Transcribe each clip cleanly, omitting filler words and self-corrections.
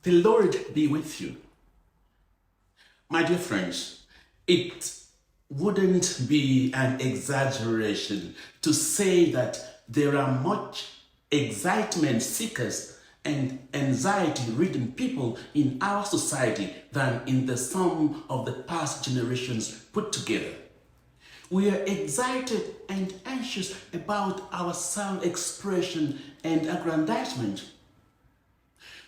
The Lord be with you. My dear friends, it wouldn't be an exaggeration to say that there are much excitement seekers and anxiety-ridden people in our society than in the sum of the past generations put together. We are excited and anxious about our self-expression and aggrandizement.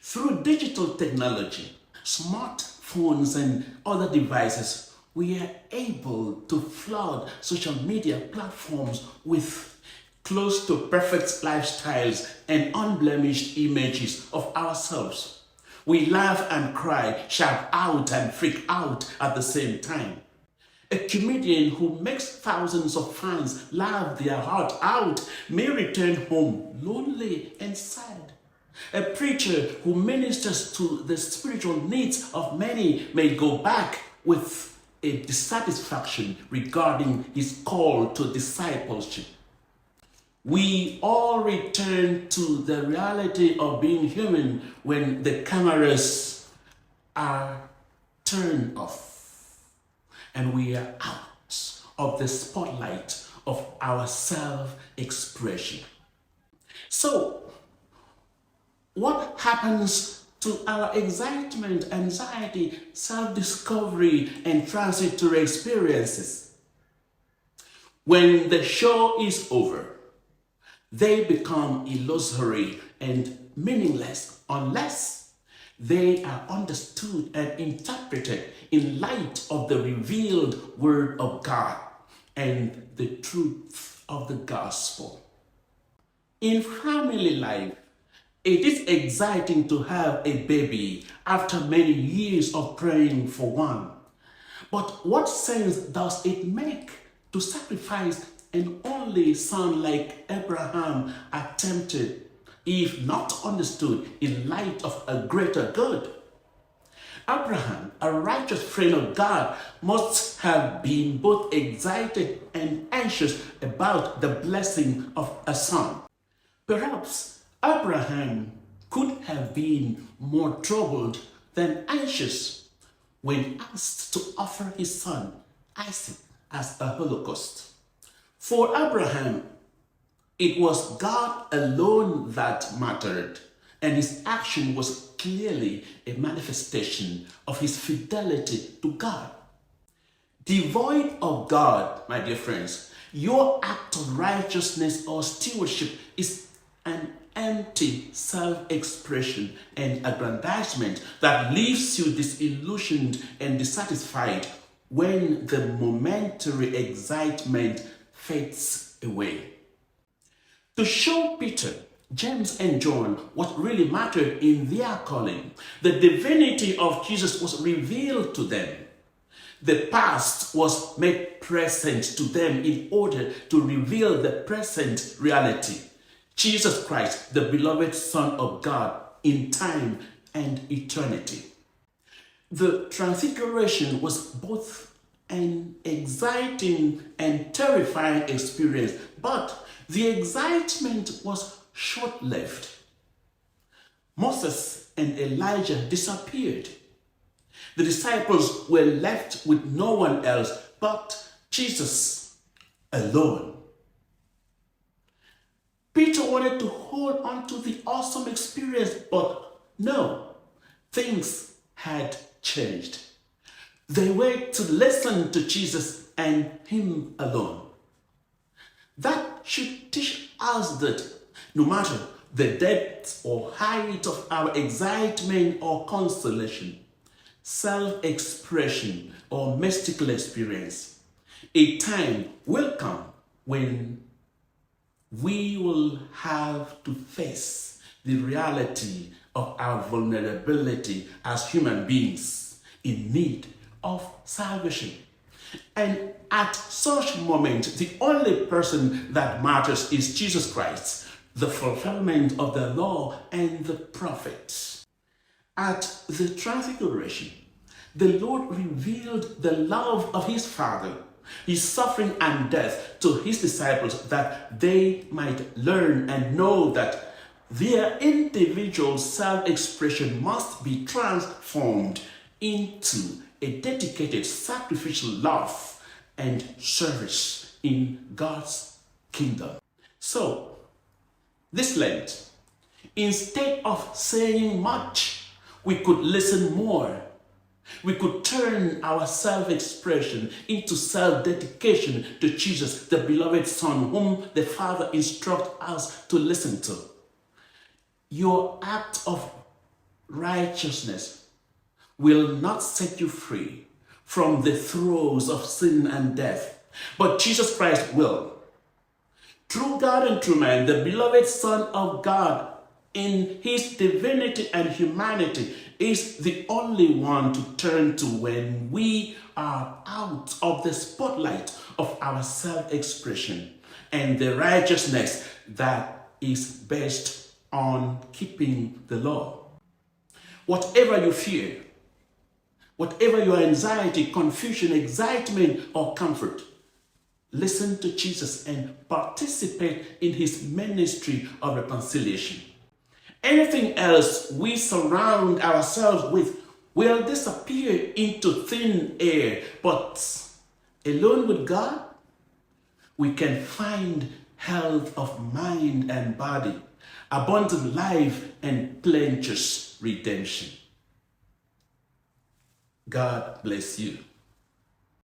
Through digital technology, smartphones and other devices, we are able to flood social media platforms with close to perfect lifestyles and unblemished images of ourselves. We laugh and cry, shout out and freak out at the same time. A comedian who makes thousands of fans laugh their heart out may return home lonely and sad. A preacher who ministers to the spiritual needs of many may go back with a dissatisfaction regarding his call to discipleship. We all return to the reality of being human when the cameras are turned off and we are out of the spotlight of our self-expression. So, what happens to our excitement, anxiety, self-discovery, and transitory experiences? When the show is over, they become illusory and meaningless unless they are understood and interpreted in light of the revealed Word of God and the truth of the gospel. In family life, it is exciting to have a baby after many years of praying for one. But what sense does it make to sacrifice an only son like Abraham attempted, if not understood in light of a greater good? Abraham, a righteous friend of God, must have been both excited and anxious about the blessing of a son. Perhaps Abraham could have been more troubled than anxious when asked to offer his son Isaac as a holocaust. For Abraham, it was God alone that mattered, and his action was clearly a manifestation of his fidelity to God. Devoid of God, my dear friends, your act of righteousness or stewardship is an empty self-expression and aggrandizement that leaves you disillusioned and dissatisfied when the momentary excitement fades away. To show Peter, James, and John what really mattered in their calling, the divinity of Jesus was revealed to them. The past was made present to them in order to reveal the present reality. Jesus Christ, the beloved Son of God, in time and eternity. The Transfiguration was both an exciting and terrifying experience, but the excitement was short-lived. Moses and Elijah disappeared. The disciples were left with no one else but Jesus alone. Peter wanted to hold on to the awesome experience, but no, things had changed. They were to listen to Jesus and him alone. That should teach us that no matter the depth or height of our excitement or consolation, self-expression or mystical experience, a time will come when we will have to face the reality of our vulnerability as human beings in need of salvation. And at such moment, the only person that matters is Jesus Christ, the fulfillment of the law and the prophets. At the Transfiguration, the Lord revealed the love of his Father, his suffering and death to his disciples, that they might learn and know that their individual self-expression must be transformed into a dedicated sacrificial love and service in God's kingdom. So, this Lent, instead of saying much, we could listen more. We could turn our self-expression into self-dedication to Jesus, the beloved Son, whom the Father instructs us to listen to. Your act of righteousness will not set you free from the throes of sin and death, but Jesus Christ will. True God and true man, the beloved Son of God, in his divinity and humanity, is the only one to turn to when we are out of the spotlight of our self-expression and the righteousness that is based on keeping the law. Whatever you fear, whatever your anxiety, confusion, excitement, or comfort, listen to Jesus and participate in his ministry of reconciliation. Anything else we surround ourselves with will disappear into thin air, but alone with God, we can find health of mind and body, abundant life, and plenteous redemption. God bless you.